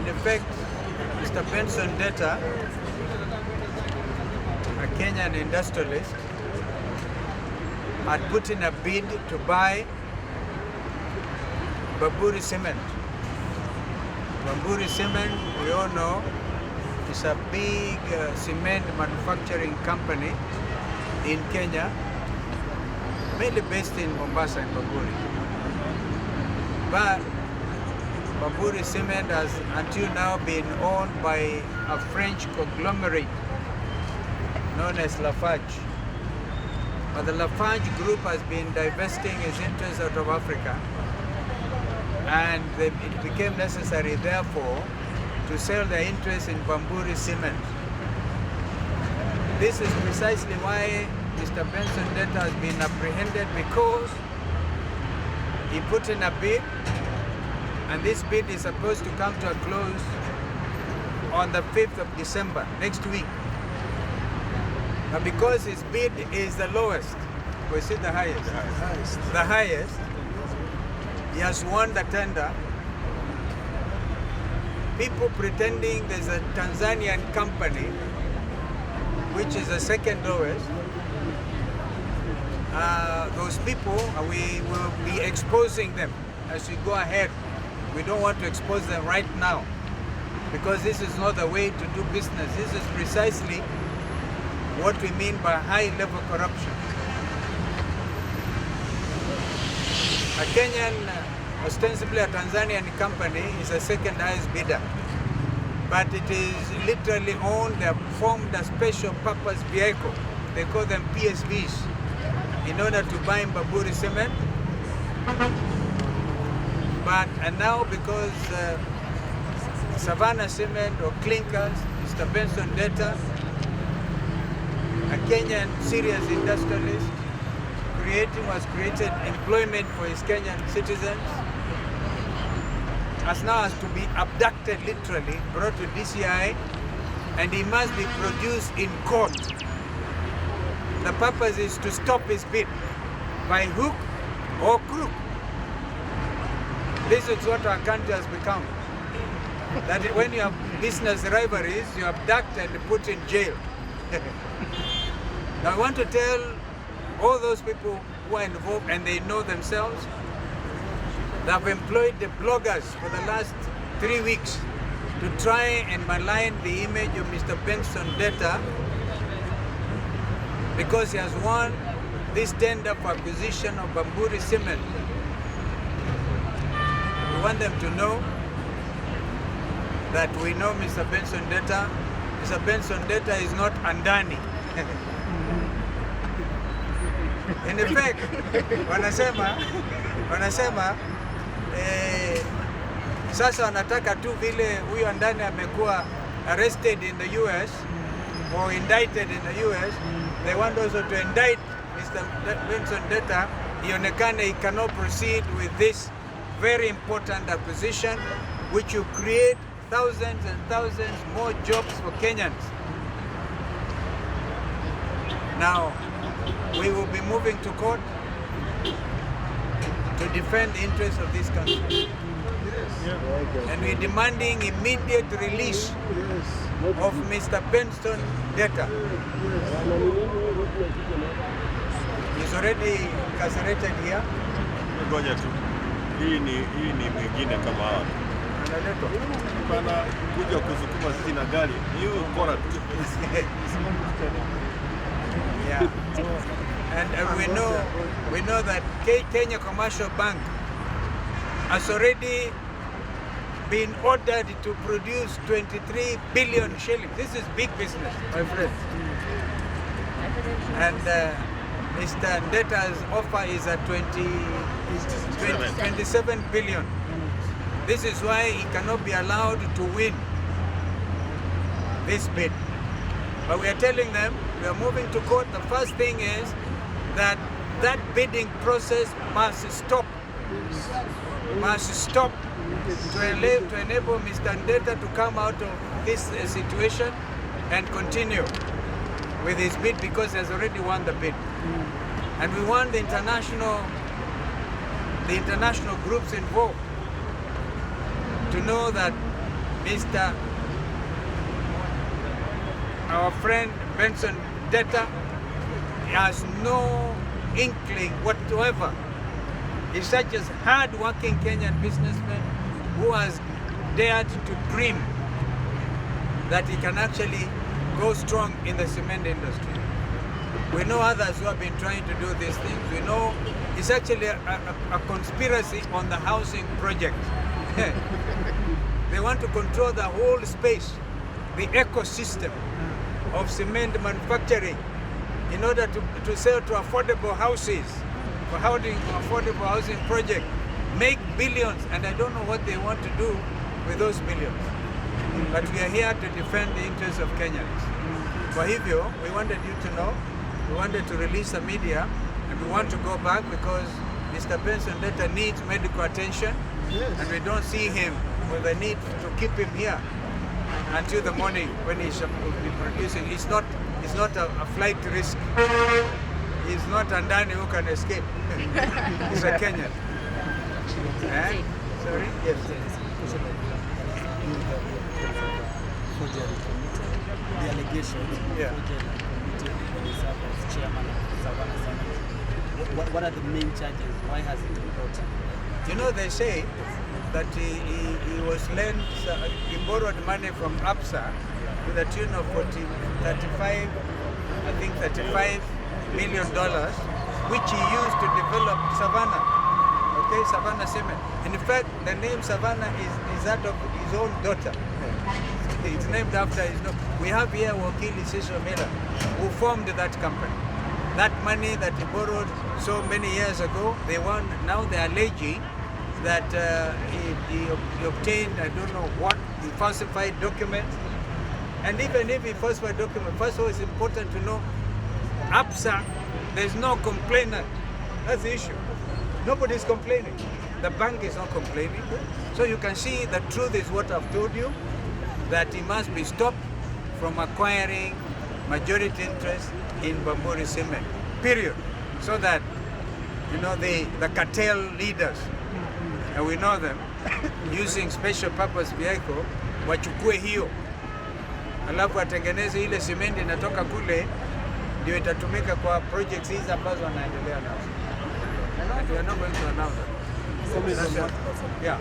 in effect, Mr. Benson Ndeta, a Kenyan industrialist, had put in a bid to buy Bamburi Cement. Bamburi Cement, we all know, is a big cement manufacturing company in Kenya, mainly based in Mombasa and Bamburi. But Bamburi Cement has until now been owned by a French conglomerate known as Lafarge. But the Lafarge group has been divesting its interests out of Africa, and it became necessary, therefore, to sell their interest in Bamburi Cement. This is precisely why Mr. Benson Ndeta has been apprehended, because he put in a bid, and this bid is supposed to come to a close on the 5th of December, next week. But because his bid is the lowest, was it the highest? The highest. He has won the tender. People pretending there's a Tanzanian company, which is the second lowest. Those people, we will be exposing them as we go ahead. We don't want to expose them right now, because this is not the way to do business. This is precisely what we mean by high-level corruption. A Kenyan, ostensibly a Tanzanian company, is the second highest bidder. But it is literally owned, they have formed a special purpose vehicle. They call them PSVs, in order to buy Bamburi Cement. And now, because Savannah Cement or Clinkers, Mr. Benson Ndeta, a Kenyan serious industrialist, was created employment for his Kenyan citizens, as now has to be abducted, literally, brought to DCI, and he must be produced in court. The purpose is to stop his bid by hook or crook. This is what our country has become. That when you have business rivalries, you abduct and put in jail. Now I want to tell all those people who are involved, and they know themselves, they have employed the bloggers for the last 3 weeks to try and malign the image of Mr. Benson Ndeta, because he has won this tender for acquisition of Bamburi Cement. We want them to know that we know Mr. Benson Ndeta. Mr. Benson Ndeta is not Andani. In effect, wanasema sasa wanataka tu vile huyo Andani amekuwa arrested in the US or indicted in the US, they want also to indict Mr. Benson Ndeta, ionekane he cannot proceed with this very important acquisition, which will create thousands and thousands more jobs for Kenyans. Now, we will be moving to court to defend the interests of this country. And we're demanding immediate release of Mr. Benson Ndeta. He's already incarcerated here. Ngoja tu. Hii ni mwingine kama hawa. Bana kuja kusukuma sisi na gari. Hiyo kora tu. Yeah. And we know that Kenya Commercial Bank has already been ordered to produce 23 billion shillings. This is big business, my friends. And Mr. Ndeta's offer is at 27 billion. This is why he cannot be allowed to win this bid. But we are telling them we are moving to court. The first thing is that bidding process must stop. Must stop to enable Mr. Ndeta to come out of this situation and continue with his bid, because he has already won the bid. And we want the international groups involved to know that Mr. Our friend Benson Ndeta has no inkling whatsoever. He's such a hard-working Kenyan businessman who has dared to dream that he can actually go strong in the cement industry. We know others who have been trying to do these things. We know it's actually a conspiracy on the housing project. They want to control the whole space, the ecosystem of cement manufacturing in order to sell to affordable houses, for affordable housing project, make billions, and I don't know what they want to do with those billions. But we are here to defend the interests of Kenyans. For hivyo, we wanted you to know, we wanted to release the media, and we want to go back because Mr. Benson Ndeta needs medical attention, and we don't see him with the need to keep him here until the morning when he shall be producing. It's not a flight risk. He's not a Ndani who can escape. He's a Kenyan. Eh? Sorry? Yes. The allegations. Yeah. What are the main charges? Why has it been brought? You know, they say that he was lent, he borrowed money from APSA to the tune of $35 million, which he used to develop Savannah. Okay, Savannah Cement. In fact, the name Savannah is that of his own daughter. It's named after his name. We have here Wakili Cecil Miller, who formed that company. That money that he borrowed so many years ago, now they are alleging that he obtained, I don't know what, he falsified documents. And even if he falsified documents, first of all, it's important to know, APSA, there's no complainant. That's the issue. Nobody's complaining. The bank is not complaining. So you can see the truth is what I've told you, that he must be stopped from acquiring majority interest in Bamburi Cement, period. So that, you know, the cartel leaders, and we know them, using special purpose vehicle, wachukue hiyo, alafu atengeneze ile cement inatoka kule, ndio itatumika kwa projects hizi ambazo wanaendelea nazo. And we are not going to announce that. Yeah.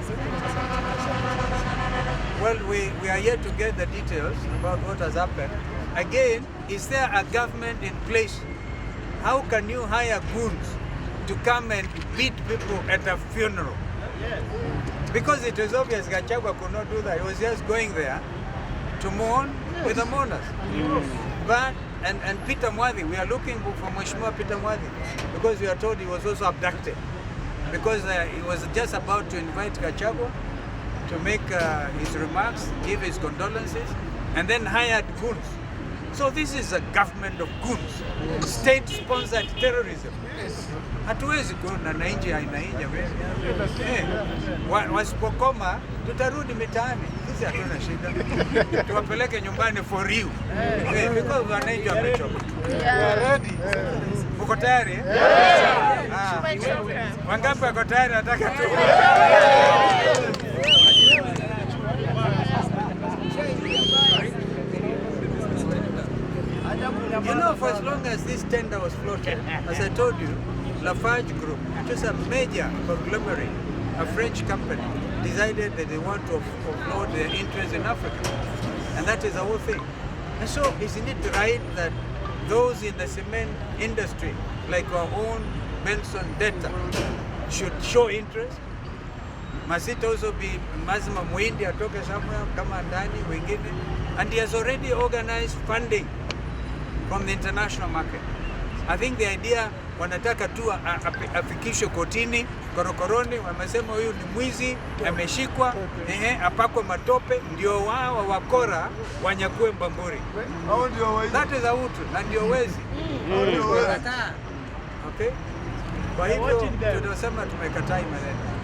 Well, we are yet to get the details about what has happened. Again, is there a government in place? How can you hire goons to come and beat people at a funeral? Because it was obvious Gachagua could not do that. He was just going there to mourn with the mourners. But, and Peter Mwadhi, we are looking for Mheshimiwa Peter Mwadhi because we are told he was also abducted. Because he was just about to invite Gachagua to make his remarks, give his condolences, and then hired goons. So this is a government of goons, state-sponsored terrorism. Hatuwezi kuona na nje aina hii jamani. Wasipokoma tutarudi mitaani. Sisi hatuna shida. Tuwapeleke nyumbani for you. Because wananchi wamechoka. Ready? Uko tayari? Wangapi wako tayari nataka tu? You know, for as long as this tender was floated, as I told you, Lafarge Group, which is a major conglomerate, a French company, decided that they want to offload their interests in Africa. And that is the whole thing. And so, isn't it right that those in the cement industry, like our own Benson Ndeta, should show interest? Must it also be Mazima Mwindi atoke somewhere, kama ndani, wengine? And he has already organized funding from the international market. I think the idea wanataka tu afikishwe kotini, korokoroni, wamesema huyu ni mwizi, ameshikwa, apakwe matope, ndio wao wakora wanyakue Mbamburi. That is a utu, na ndio wezi. Okay? Kwa hivyo tunasema tumekataa maneno.